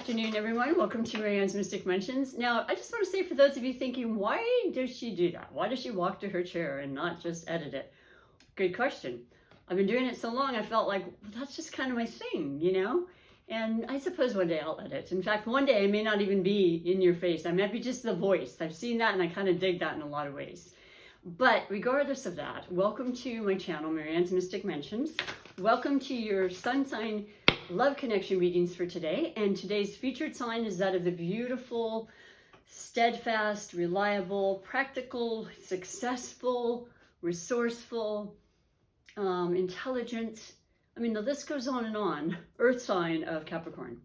afternoon, everyone. Welcome to MaryAnne's Mystic Mentions. Now, I just want to say for those of you thinking, why does she do that? Why does she walk to her chair and not just edit it? Good question. I've been doing it so long, I felt like, well, that's just kind of my thing, you know? And I suppose one day I'll edit. In fact, one day I may not even be in your face. I might be just the voice. I've seen that and I kind of dig that in a lot of ways. But regardless of that, welcome to my channel, MaryAnne's Mystic Mentions. Welcome to your sun sign love connection readings for today. And today's featured sign is that of the beautiful, steadfast, reliable, practical, successful, resourceful, intelligent. I mean, the list goes on, earth sign of Capricorn.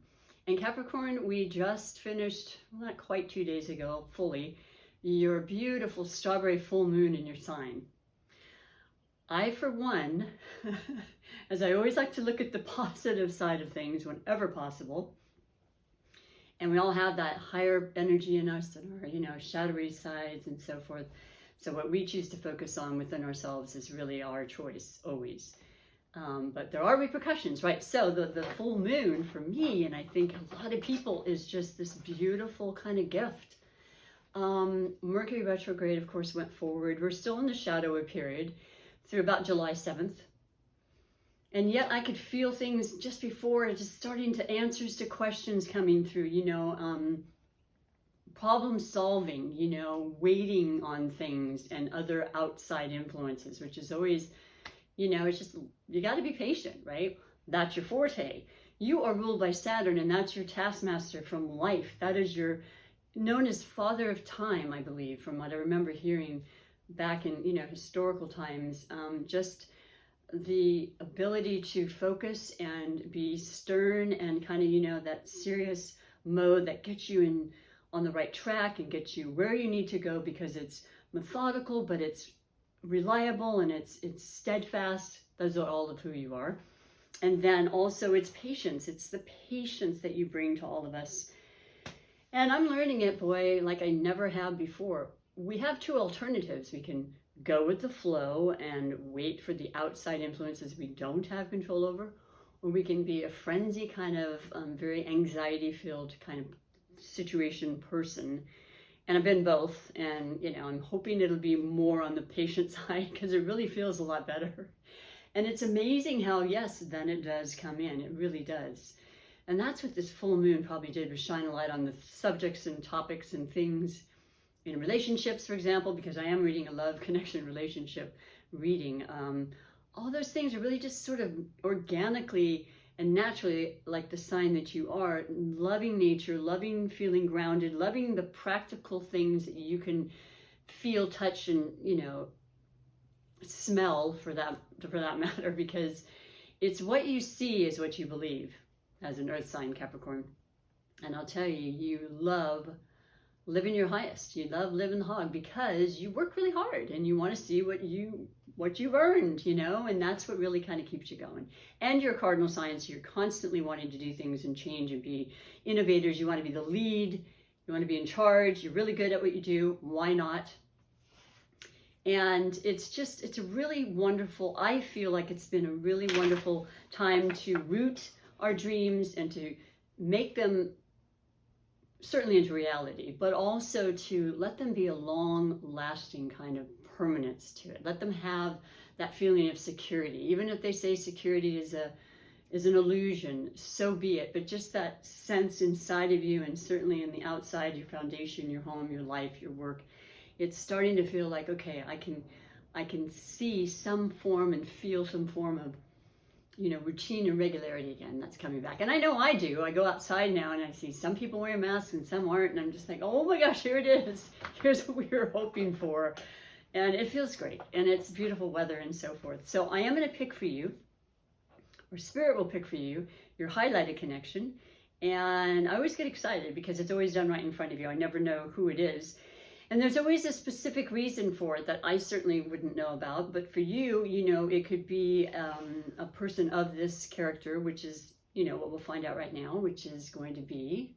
And Capricorn, we just finished, well, not quite 2 days ago, fully, your beautiful strawberry full moon in your sign. I, for one, as I always like to look at the positive side of things whenever possible, and we all have that higher energy in us and our, shadowy sides and so forth. So what we choose to focus on within ourselves is really our choice, always. But there are repercussions, right? So the full moon for me, and I think a lot of people, is just this beautiful kind of gift. Mercury retrograde, of course, went forward. We're still in the shadowy period through about July 7th. And yet I could feel things just before, just starting to answers to questions coming through, problem solving, waiting on things and other outside influences, which is always, it's just, you got to be patient, right? That's your forte. You are ruled by Saturn, and that's your taskmaster from life. That is your, known as father of time, I believe, from what I remember hearing back in, historical times. Just the ability to focus and be stern and kind of, that serious mode that gets you on the right track and gets you where you need to go, because it's methodical, but it's reliable and it's steadfast. Those are all of who you are. And then also it's patience. It's the patience that you bring to all of us. And I'm learning it, boy, like I never have before. We have two alternatives. We can go with the flow and wait for the outside influences we don't have control over, or we can be a frenzy kind of very anxiety-filled kind of situation person. And I've been both, and I'm hoping it'll be more on the patient side, because it really feels a lot better. And it's amazing how, yes, then it does come in. It really does. And that's what this full moon probably did, was shine a light on the subjects and topics and things in relationships, for example, because I am reading a love connection relationship reading. All those things are really just sort of organically and naturally, like the sign that you are, loving nature, loving feeling grounded, loving the practical things that you can feel, touch, and, smell for that matter, because it's what you see is what you believe as an earth sign, Capricorn. And I'll tell you, you love living your highest. You love living the hog because you work really hard and you want to see what you've earned, and that's what really kind of keeps you going. And you're a cardinal sign, so you're constantly wanting to do things and change and be innovators. You want to be the lead. You want to be in charge. You're really good at what you do. Why not? And it's a really wonderful, I feel like it's been a really wonderful time to root our dreams and to make them certainly into reality, but also to let them be a long-lasting kind of permanence to it. Let them have that feeling of security. Even if they say security is an illusion, so be it. But just that sense inside of you, and certainly in the outside, your foundation, your home, your life, your work, it's starting to feel like, okay, I can see some form and feel some form of, routine and regularity again. That's coming back. And I know I do. I go outside now and I see some people wearing masks and some aren't. And I'm just like, oh my gosh, here it is. Here's what we were hoping for. And it feels great. And it's beautiful weather and so forth. So I am going to pick for you, or Spirit will pick for you, your highlighted connection. And I always get excited because it's always done right in front of you. I never know who it is. And there's always a specific reason for it that I certainly wouldn't know about. But for you, it could be a person of this character, which is, what we'll find out right now, which is going to be,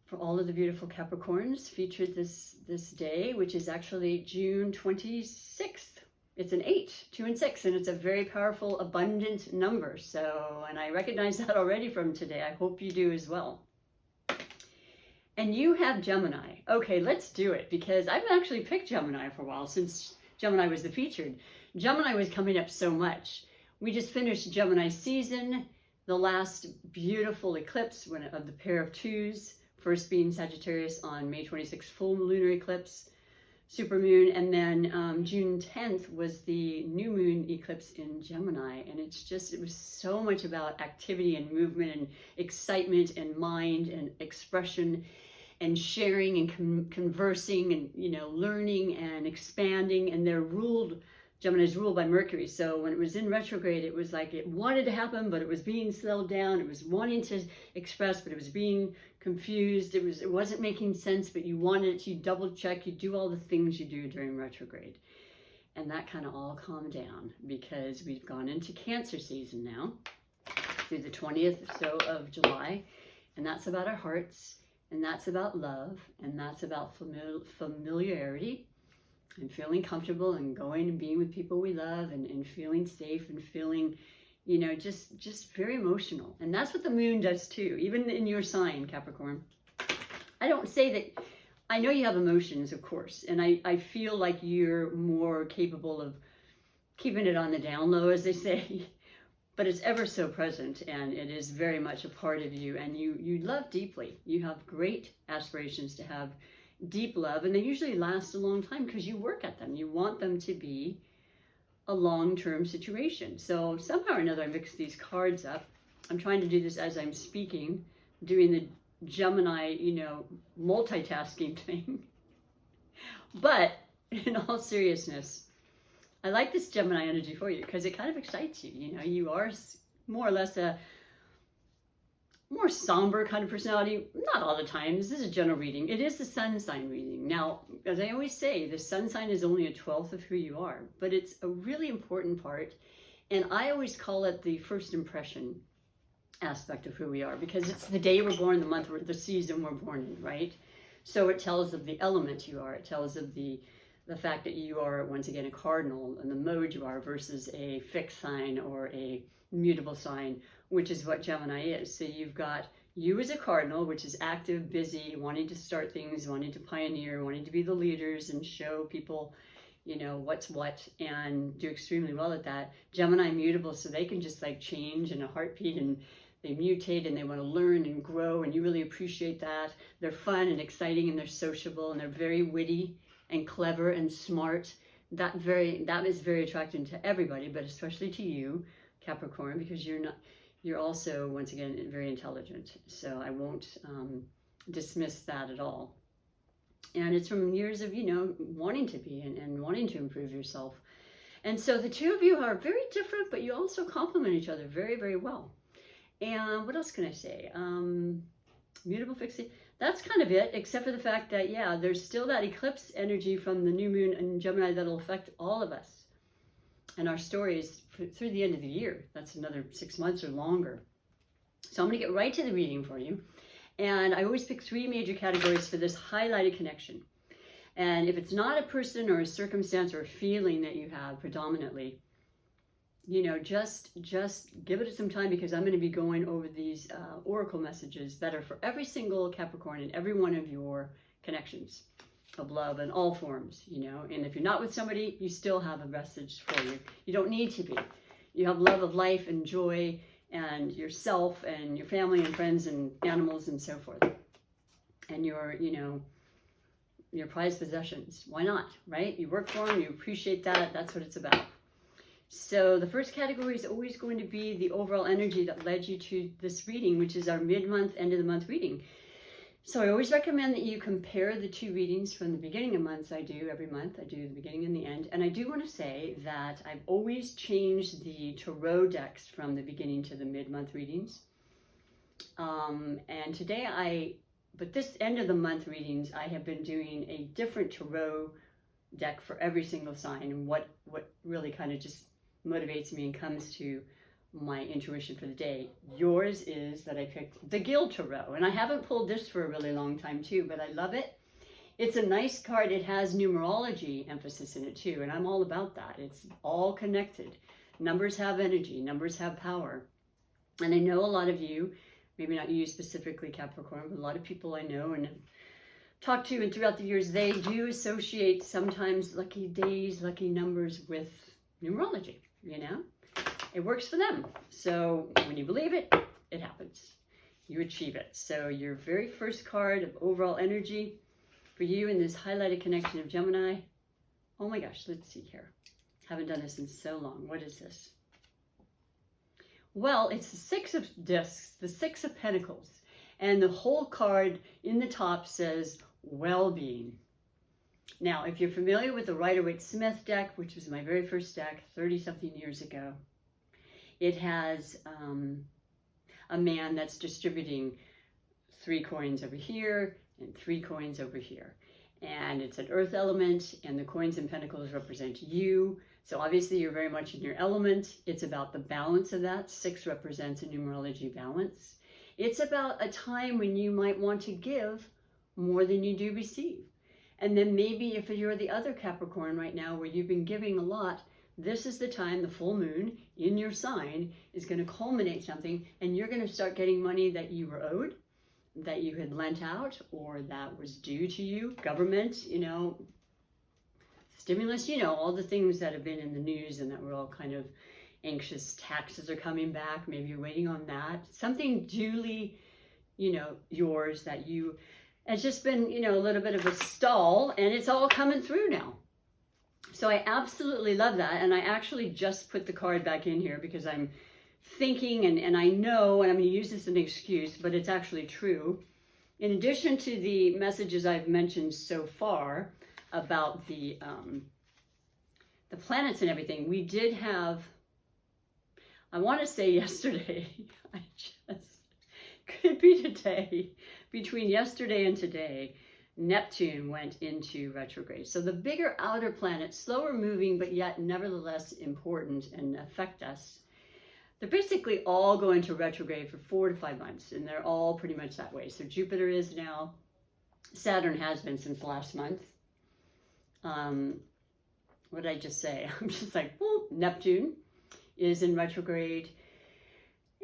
for all of the beautiful Capricorns featured this day, which is actually June 26th. it's an 8, 2 and 6, and it's a very powerful, abundant number. So, and I recognize that already from today. I hope you do as well. And you have Gemini. Okay, let's do it, because I've actually picked Gemini for a while, since Gemini was the featured. Gemini was coming up so much. We just finished Gemini season, the last beautiful eclipse of the pair of twos, first being Sagittarius on May 26th, full lunar eclipse, supermoon, and then June 10th was the new moon eclipse in Gemini. And it was so much about activity and movement and excitement and mind and expression and sharing and conversing and, you know, learning and expanding. And Gemini's ruled by Mercury. So when it was in retrograde, it was like it wanted to happen, but it was being slowed down. It was wanting to express, but it was being confused. It wasn't making sense, but you wanted it. You double check, you do all the things you do during retrograde. And that kind of all calmed down, because we've gone into Cancer season now through the 20th or so of July. And that's about our hearts. And that's about love, and that's about familiarity, and feeling comfortable, and going and being with people we love, and feeling safe, and feeling, you know, just very emotional. And that's what the moon does too, even in your sign, Capricorn. I don't say that, I know you have emotions, of course, and I feel like you're more capable of keeping it on the down low, as they say. But it's ever so present, and it is very much a part of you, and you love deeply. You have great aspirations to have deep love, and they usually last a long time because you work at them. You want them to be a long-term situation. So somehow or another, I mixed these cards up. I'm trying to do this as I'm speaking, doing the Gemini, you know, multitasking thing. But in all seriousness, I like this Gemini energy for you, because it kind of excites you. You know, you are more or less a more somber kind of personality. Not all the time. This is a general reading. It is the sun sign reading. Now, as I always say, the sun sign is only a 12th of who you are, but it's a really important part. And I always call it the first impression aspect of who we are, because it's the day we're born, the month, the season we're born in, right? So it tells of the element you are. It tells of the fact that you are, once again, a cardinal, and the mode you are versus a fixed sign or a mutable sign, which is what Gemini is. So you've got you as a cardinal, which is active, busy, wanting to start things, wanting to pioneer, wanting to be the leaders and show people, you know, what's what, and do extremely well at that. Gemini mutable, so they can just like change in a heartbeat, and they mutate, and they want to learn and grow, and you really appreciate that. They're fun and exciting, and they're sociable, and they're very witty and clever and smart. That is very attractive to everybody, but especially to you, Capricorn, because you're also, once again, very intelligent. So I won't dismiss that at all. And it's from years of, you know, wanting to be and wanting to improve yourself. And so the two of you are very different, but you also complement each other very, very well. And what else can I say? Mutable, fixing. That's kind of it, except for the fact that, yeah, there's still that eclipse energy from the new moon in Gemini that'll affect all of us and our stories through the end of the year. That's another 6 months or longer. So I'm going to get right to the reading for you. And I always pick 3 major categories for this highlighted connection. And if it's not a person or a circumstance or a feeling that you have predominantly, you know, just give it some time, because I'm going to be going over these oracle messages that are for every single Capricorn and every one of your connections of love in all forms, you know. And if you're not with somebody, you still have a message for you. You don't need to be. You have love of life and joy and yourself and your family and friends and animals and so forth. And your, you know, your prized possessions. Why not, right? You work for them, you appreciate that. That's what it's about. So the first category is always going to be the overall energy that led you to this reading, which is our mid-month, end of the month reading. So I always recommend that you compare the 2 readings from the beginning of months. I do every month. I do the beginning and the end. And I do want to say that I've always changed the tarot decks from the beginning to the mid-month readings. And today but this end of the month readings, I have been doing a different tarot deck for every single sign, and what really kind of just motivates me and comes to my intuition for the day. Yours is that I picked the Guild Tarot, and I haven't pulled this for a really long time too, but I love it. It's a nice card. It has numerology emphasis in it too, and I'm all about that. It's all connected. Numbers have energy, numbers have power. And I know a lot of you, maybe not you specifically, Capricorn, but a lot of people I know and talked to and throughout the years, they do associate sometimes lucky days, lucky numbers with numerology, you know? It works for them. So when you believe it, it happens. You achieve it. So your very first card of overall energy for you in this highlighted connection of Gemini. Oh my gosh, let's see here. Haven't done this in so long. What is this? Well, it's the Six of Discs, the Six of Pentacles. And the whole card in the top says well-being. Now, if you're familiar with the Rider-Waite-Smith deck, which was my very first deck 30-something years ago, it has a man that's distributing 3 coins over here and 3 coins over here. And it's an earth element, and the coins and pentacles represent you. So obviously you're very much in your element. It's about the balance of that. 6 represents a numerology balance. It's about a time when you might want to give more than you do receive. And then maybe if you're the other Capricorn right now where you've been giving a lot, this is the time the full moon in your sign is going to culminate something, and you're going to start getting money that you were owed, that you had lent out, or that was due to you, government, you know, stimulus, you know, all the things that have been in the news and that we're all kind of anxious. Taxes are coming back. Maybe you're waiting on that. Something duly, you know, yours that you, it's just been, you know, a little bit of a stall, and it's all coming through now. So I absolutely love that. And I actually just put the card back in here because I'm thinking, and I know, and I'm going to use this as an excuse, but it's actually true. In addition to the messages I've mentioned so far about the planets and everything, we did have, I want to say yesterday, I just, could be today, between yesterday and today, Neptune went into retrograde. So the bigger outer planets, slower moving, but yet nevertheless important and affect us, they're basically all going to retrograde for 4 to 5 months, and they're all pretty much that way. So Jupiter is now, Saturn has been since last month. What did I just say? I'm just like, well, Neptune is in retrograde.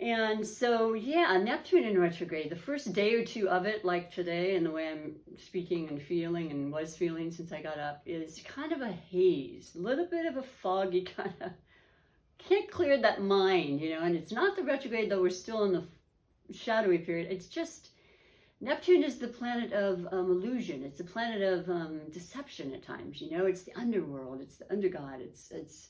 And so, yeah, Neptune in retrograde, the first day or two of it, like today, and the way I'm speaking and feeling and was feeling since I got up, is kind of a haze, a little bit of a foggy kind of, can't clear that mind, you know, and it's not the retrograde, though we're still in the shadowy period. It's just, Neptune is the planet of illusion. It's the planet of deception at times, you know, it's the underworld, it's the undergod, it's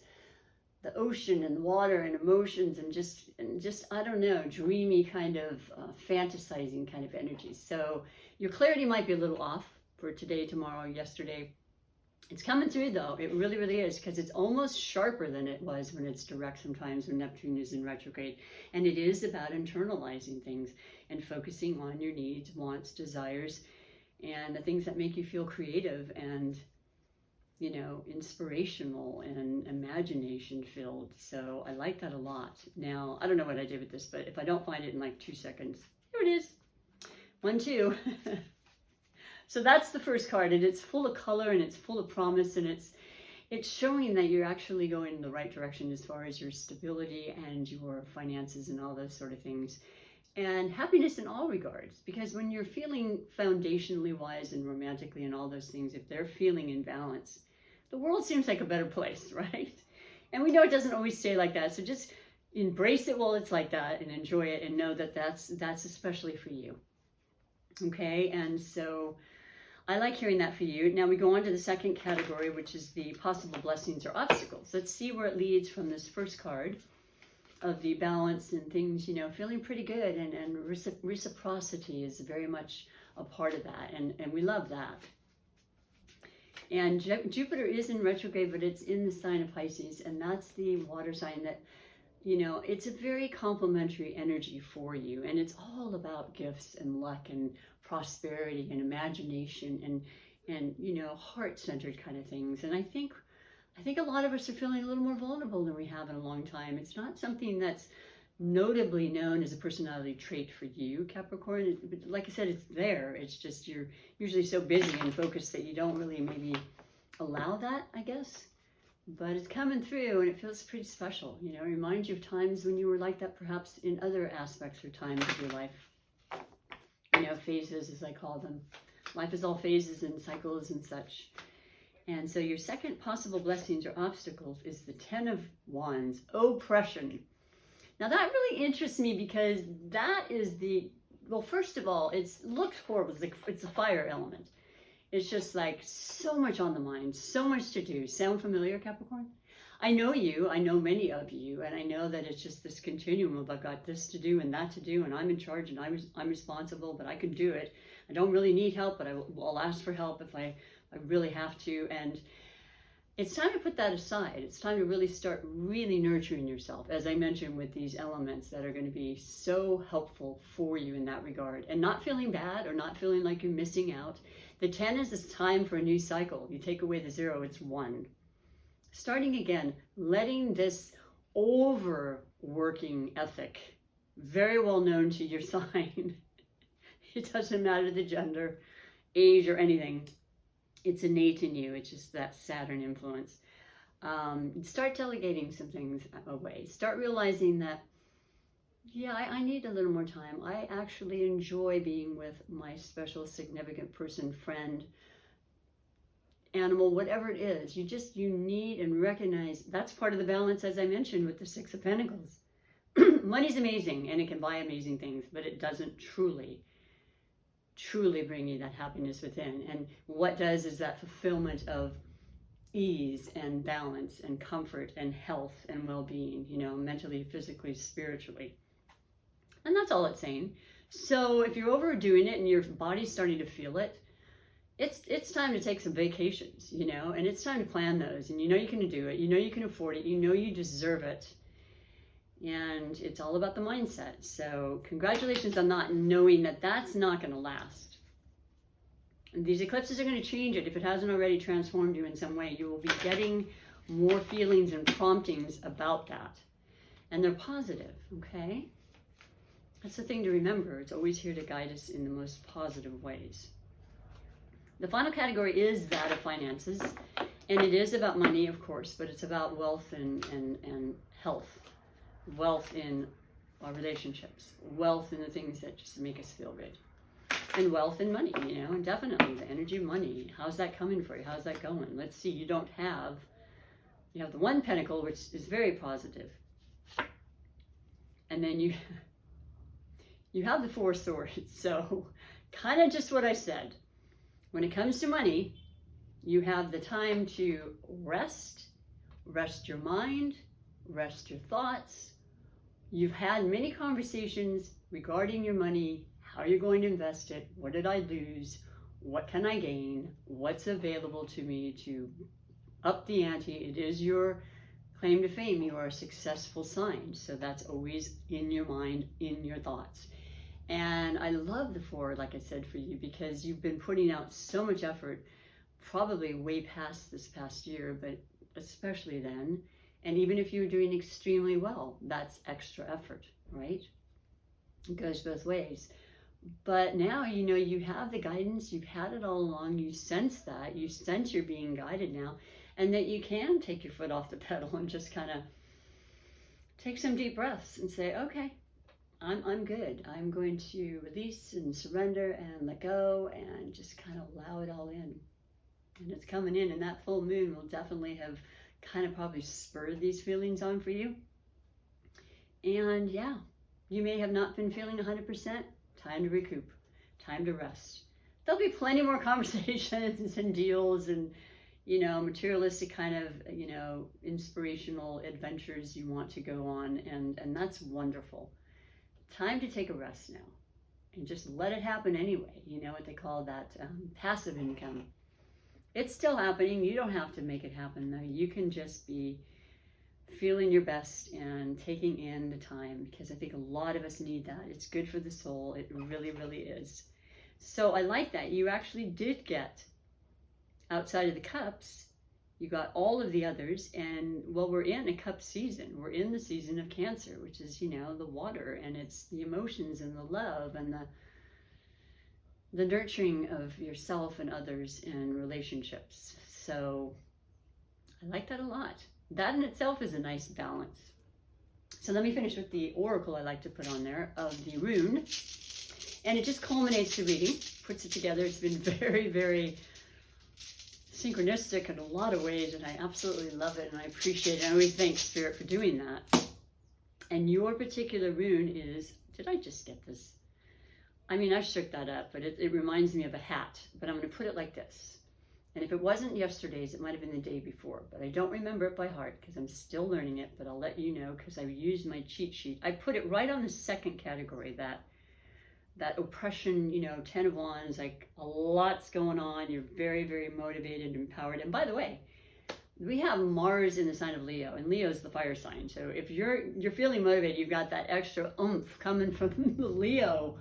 the ocean and water and emotions and just I don't know, dreamy kind of fantasizing kind of energy. So your clarity might be a little off for today, tomorrow, yesterday. It's coming through though. It really, really is, because it's almost sharper than it was when it's direct sometimes when Neptune is in retrograde. And it is about internalizing things and focusing on your needs, wants, desires, and the things that make you feel creative and, you know, inspirational and imagination filled. So I like that a lot. Now, I don't know what I did with this, but if I don't find it in like 2 seconds, here it is. 1, 2. So that's the first card, and it's full of color and it's full of promise, and it's showing that you're actually going in the right direction as far as your stability and your finances and all those sort of things. And happiness in all regards, because when you're feeling foundationally wise and romantically and all those things, if they're feeling in balance, the world seems like a better place, right? And we know it doesn't always stay like that. So just embrace it while it's like that and enjoy it, and know that that's especially for you. Okay, and so I like hearing that for you. Now we go on to the second category, which is the possible blessings or obstacles. Let's see where it leads from this first card of the balance and things, you know, feeling pretty good, and reciprocity is very much a part of that, and we love that. And Jupiter is in retrograde, but it's in the sign of Pisces, and that's the water sign that, you know, it's a very complementary energy for you, and it's all about gifts and luck and prosperity and imagination and you know, heart-centered kind of things. And I think a lot of us are feeling a little more vulnerable than we have in a long time. It's not something that's notably known as a personality trait for you, Capricorn. Like I said, it's there. It's just you're usually so busy and focused that you don't really maybe allow that, I guess. But it's coming through and it feels pretty special. You know, it reminds you of times when you were like that perhaps in other aspects or times of your life. You know, phases as I call them. Life is all phases and cycles and such. And so your second possible blessings or obstacles is the 10 of Wands, oppression. Now that really interests me because that is the, well, first of all, it looks horrible. It's a fire element. It's just like so much on the mind, so much to do. Sound familiar, Capricorn? I know you, I know many of you, and I know that it's just this continuum of I've got this to do and that to do, and I'm in charge and I'm responsible, but I can do it. I don't really need help, but I'll ask for help if I really have to. And it's time to put that aside. It's time to really start really nurturing yourself, as I mentioned, with these elements that are going to be so helpful for you in that regard. And not feeling bad or not feeling like you're missing out. The 10 is this time for a new cycle. You take away the 0, it's 1. Starting again, letting this overworking ethic, very well known to your sign. It doesn't matter the gender, age, or anything. It's innate in you. It's just that Saturn influence. Start delegating some things away. Start realizing that, yeah, I need a little more time. I actually enjoy being with my special, significant person, friend, animal, whatever it is. You need and recognize that's part of the balance, as I mentioned, with the 6 of Pentacles. Money's amazing and it can buy amazing things, but it doesn't truly bring you that happiness within. And what does is that fulfillment of ease and balance and comfort and health and well-being, you know, mentally, physically, spiritually. And that's all it's saying. So if you're overdoing it and your body's starting to feel it, it's time to take some vacations, you know, and it's time to plan those. And you know you can do it. You know you can afford it. You know you deserve it. And it's all about the mindset. So congratulations on not knowing that that's not going to last. And these eclipses are going to change it. If it hasn't already transformed you in some way, you will be getting more feelings and promptings about that. And they're positive, okay? That's the thing to remember. It's always here to guide us in the most positive ways. The final category is that of finances. And it is about money, of course, but it's about wealth and health. Wealth in our relationships, wealth in the things that just make us feel good, and wealth in money, you know, and definitely the energy of money. How's that coming for you? How's that going? Let's see. You have the 1 pentacle, which is very positive, and then you have the 4 swords. So kind of just what I said. When it comes to money, you have the time to rest your mind, rest your thoughts. You've had many conversations regarding your money, how you're going to invest it, what did I lose, what can I gain, what's available to me to up the ante. It is your claim to fame. You are a successful sign, so that's always in your mind, in your thoughts. And I love the 4, like I said, for you, because you've been putting out so much effort, probably way past this past year, but especially then. And even if you're doing extremely well, that's extra effort, right? It goes both ways. But now, you know, you have the guidance, you've had it all along, you sense that, you sense you're being guided now, and that you can take your foot off the pedal and just kind of take some deep breaths and say, okay, I'm good. I'm going to release and surrender and let go and just kind of allow it all in. And it's coming in, and that full moon will definitely have kind of probably spurred these feelings on for you. And yeah, you may have not been feeling 100%. Time to recoup, time to rest. There'll be plenty more conversations and deals and, you know, materialistic kind of, you know, inspirational adventures you want to go on. And that's wonderful. Time to take a rest now and just let it happen anyway. You know what they call that passive income. It's still happening. You don't have to make it happen though. You can just be feeling your best and taking in the time, because I think a lot of us need that. It's good for the soul. It really, really is. So I like that. You actually did get outside of the cups. You got all of the others, and well, we're in a cup season. We're in the season of Cancer, which is, you know, the water, and it's the emotions and the love and the nurturing of yourself and others in relationships. So I like that a lot. That in itself is a nice balance. So let me finish with the oracle I like to put on there of the rune. And it just culminates the reading, puts it together. It's been very, very synchronistic in a lot of ways, and I absolutely love it, and I appreciate it. I always thank Spirit for doing that. And your particular rune is, did I just get this? I mean, I shook that up, but it reminds me of a hat, but I'm going to put it like this. And if it wasn't yesterday's, it might have been the day before, but I don't remember it by heart because I'm still learning it, but I'll let you know because I used my cheat sheet. I put it right on the second category, that oppression, you know, 10 of Wands, like a lot's going on. You're very, very motivated, empowered. And by the way, we have Mars in the sign of Leo, and Leo's the fire sign. So if you're feeling motivated, you've got that extra oomph coming from Leo.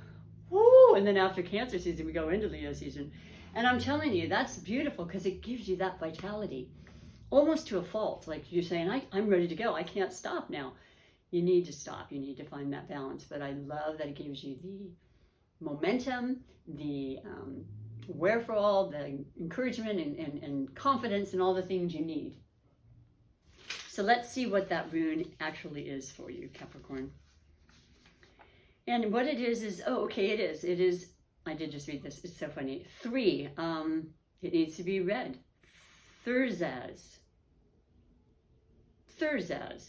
Woo! And then after Cancer season, we go into Leo season. And I'm telling you, that's beautiful because it gives you that vitality, almost to a fault. Like you're saying, I'm ready to go. I can't stop now. You need to stop. You need to find that balance. But I love that it gives you the momentum, the wherefore, the encouragement and confidence and all the things you need. So let's see what that rune actually is for you, Capricorn. And what it is, oh, okay, it is, I did just read this, it's so funny. 3, it needs to be read. Thurzaz,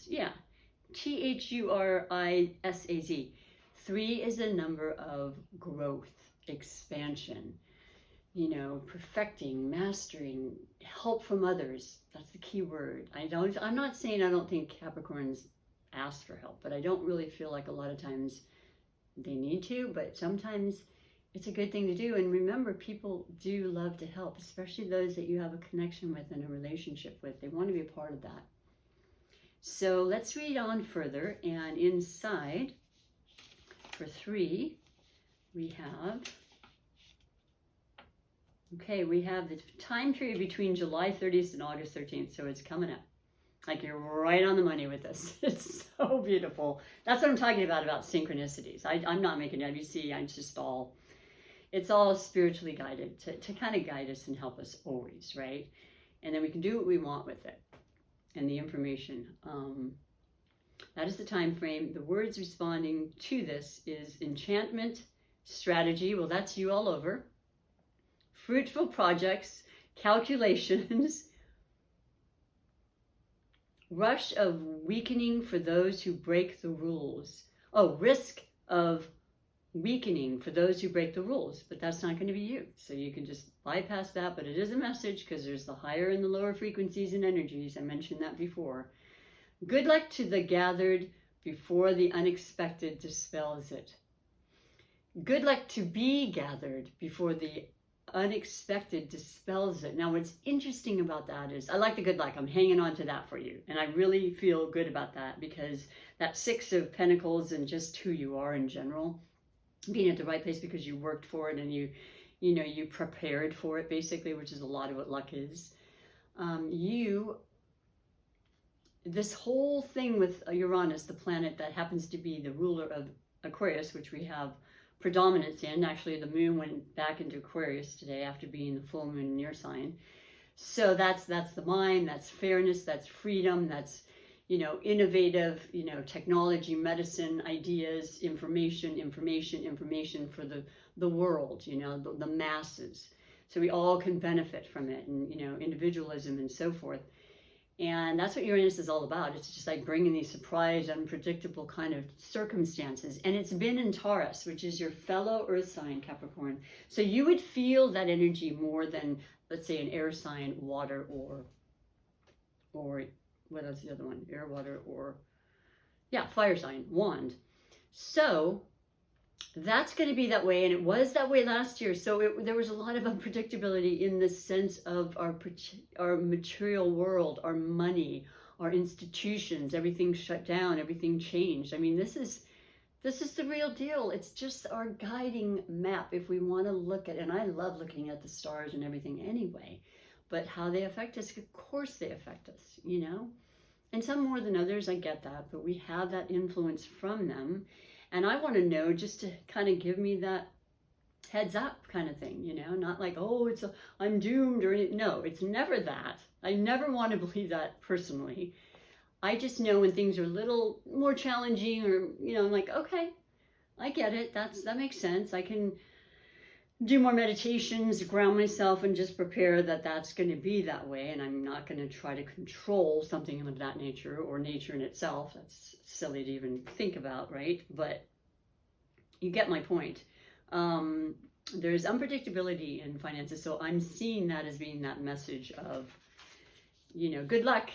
yeah. Thurisaz. 3 is a number of growth, expansion, you know, perfecting, mastering, help from others. That's the key word. I'm not saying I don't think Capricorns ask for help, but I don't really feel like a lot of times they need to, but sometimes it's a good thing to do. And remember, people do love to help, especially those that you have a connection with and a relationship with. They want to be a part of that. So let's read on further. And inside, for 3, we have the time period between July 30th and August 13th. So it's coming up. Like you're right on the money with this. It's so beautiful. That's what I'm talking about synchronicities. I'm not making it. You see, it's all spiritually guided to kind of guide us and help us always, right? And then we can do what we want with it and the information. That is the time frame. The words responding to this is enchantment, strategy. Well, that's you all over. Fruitful projects, calculations, rush of weakening for those who break the rules. Oh, risk of weakening for those who break the rules, but that's not going to be you. So you can just bypass that, but it is a message because there's the higher and the lower frequencies and energies. I mentioned that before. Good luck to the gathered before the unexpected dispels it. Good luck to be gathered before the unexpected dispels it. Now, what's interesting about that is, I like the good luck. I'm hanging on to that for you. And I really feel good about that because that 6 of Pentacles and just who you are in general, being at the right place because you worked for it and you prepared for it, basically, which is a lot of what luck is. This whole thing with Uranus, the planet that happens to be the ruler of Aquarius, which we have predominance in. Actually, the moon went back into Aquarius today after being the full moon in your sign. So that's the mind, that's fairness, that's freedom, that's, innovative, technology, medicine, ideas, information for the world, the masses. So we all can benefit from it, and, individualism and so forth. And that's what Uranus is all about. It's just like bringing these surprise, unpredictable kind of circumstances. And it's been in Taurus, which is your fellow earth sign, Capricorn. So you would feel that energy more than, let's say, an air sign, water, or what else is the other one? Air, water, or, fire sign, wand. So that's going to be that way, and it was that way last year. So there was a lot of unpredictability in the sense of our material world, our money, our institutions. Everything shut down, everything changed. I mean, this is the real deal. It's just our guiding map if we want to look at, and I love looking at the stars and everything anyway. but how they affect us, of course they affect us, you know? And some more than others, I get that, but we have that influence from them. And I want to know, just to kind of give me that heads up kind of thing, you know, not like, oh, I'm doomed or anything. No, it's never that. I never want to believe that personally. I just know when things are a little more challenging, or, you know, I'm like, okay, I get it. That makes sense. I can do more meditations, ground myself, and just prepare that that's going to be that way. And I'm not going to try to control something of that nature, or nature in itself. That's silly to even think about, right? But you get my point. There's unpredictability in finances. So I'm seeing that as being that message of, you know, good luck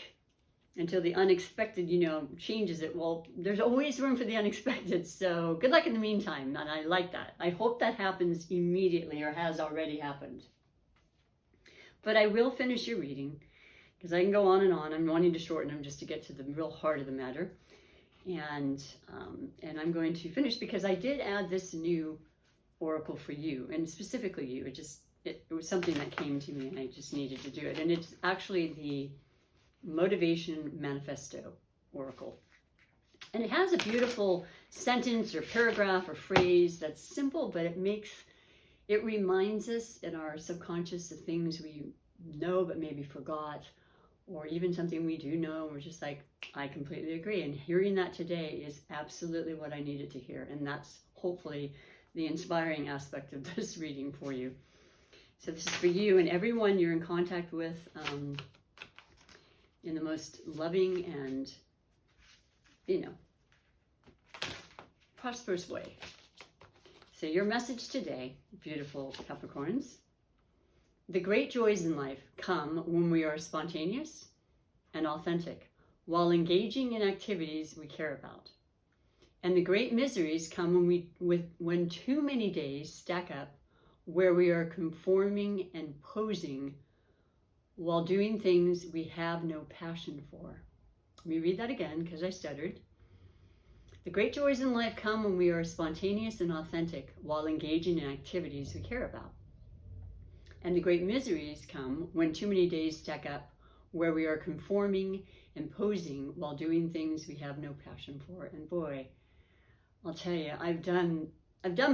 until the unexpected, you know, changes it. Well, there's always room for the unexpected. So good luck in the meantime. And I like that. I hope that happens immediately, or has already happened. But I will finish your reading, because I can go on and on. I'm wanting to shorten them just to get to the real heart of the matter. And I'm going to finish because I did add this new oracle for you, and specifically you. It was something that came to me and I just needed to do it. And it's actually the Motivation Manifesto Oracle. And it has a beautiful sentence or paragraph or phrase that's simple, but it reminds us in our subconscious of things we know but maybe forgot, or even something we do know and we're just like, I completely agree. And hearing that today is absolutely what I needed to hear. And that's hopefully the inspiring aspect of this reading for you. So this is for you and everyone you're in contact with, in the most loving and, you know, prosperous way. So your message today, beautiful Capricorns: the great joys in life come when we are spontaneous and authentic, while engaging in activities we care about. And the great miseries come when too many days stack up, where we are conforming and posing while doing things we have no passion for. Let me read that again, because I stuttered. The great joys in life come when we are spontaneous and authentic, while engaging in activities we care about. And the great miseries come when too many days stack up, where we are conforming and posing while doing things we have no passion for. And boy, I'll tell you, I've done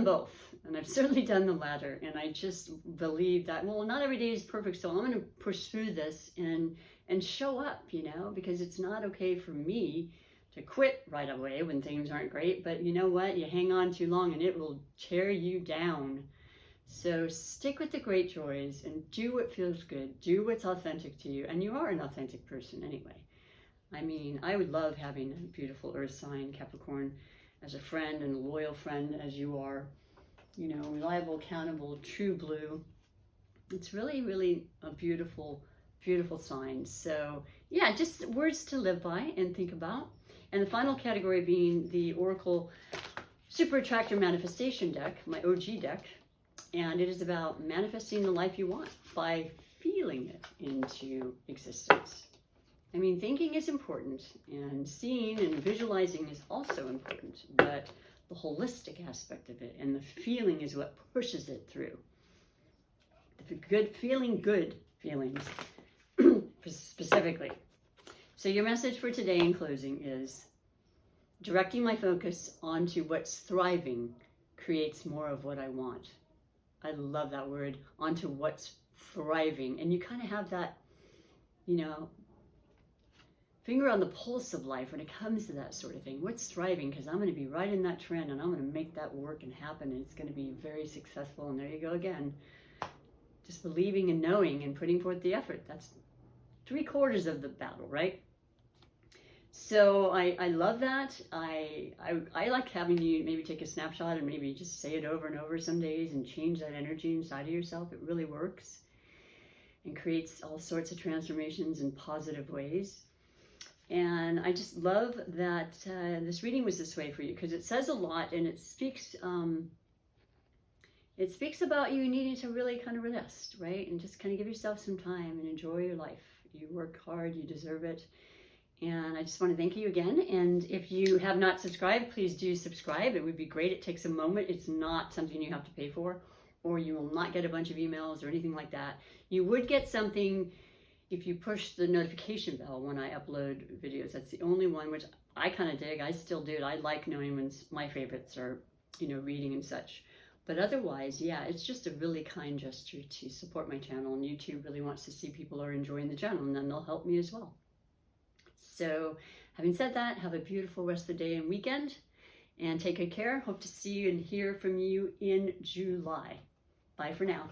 both, and I've certainly done the latter. And I just believe that, well, not every day is perfect, so I'm going to push through this and show up, you know, because it's not okay for me to quit right away when things aren't great. But you know what? You hang on too long and it will tear you down. So stick with the great joys and do what feels good. Do what's authentic to you. And you are an authentic person anyway. I mean, I would love having a beautiful earth sign, Capricorn, as a friend and a loyal friend as you are. You know, reliable, accountable, true blue. It's really, really a beautiful, beautiful sign. So yeah, just words to live by and think about. And the final category being the Oracle Super Attractor Manifestation deck, my OG deck. And it is about manifesting the life you want by feeling it into existence. I mean, thinking is important, and seeing and visualizing is also important, but the holistic aspect of it and the feeling is what pushes it through. Good feelings specifically. So your message for today in closing is: directing my focus onto what's thriving creates more of what I want. I love that word, onto what's thriving. And you kind of have that, you know, finger on the pulse of life when it comes to that sort of thing. What's thriving? Because I'm going to be right in that trend and I'm going to make that work and happen, and it's going to be very successful. And there you go again. Just believing and knowing and putting forth the effort. That's 3/4 of the battle, right? So I love that. I like having you maybe take a snapshot and maybe just say it over and over some days and change that energy inside of yourself. It really works and creates all sorts of transformations in positive ways. And I just love that this reading was this way for you, because it says a lot, and it speaks about you needing to really kind of rest, right? And just kind of give yourself some time and enjoy your life. You work hard, you deserve it. And I just want to thank you again. And if you have not subscribed, please do subscribe. It would be great. It takes a moment. It's not something you have to pay for or you will not get a bunch of emails or anything like that. You would get something if you push the notification bell when I upload videos. That's the only one, which I kind of dig. I still do it. I like knowing when my favorites are, you know, reading and such. But otherwise, yeah, it's just a really kind gesture to support my channel, and YouTube really wants to see people are enjoying the channel, and then they'll help me as well. So having said that, have a beautiful rest of the day and weekend, and take good care. Hope to see you and hear from you in July. Bye for now.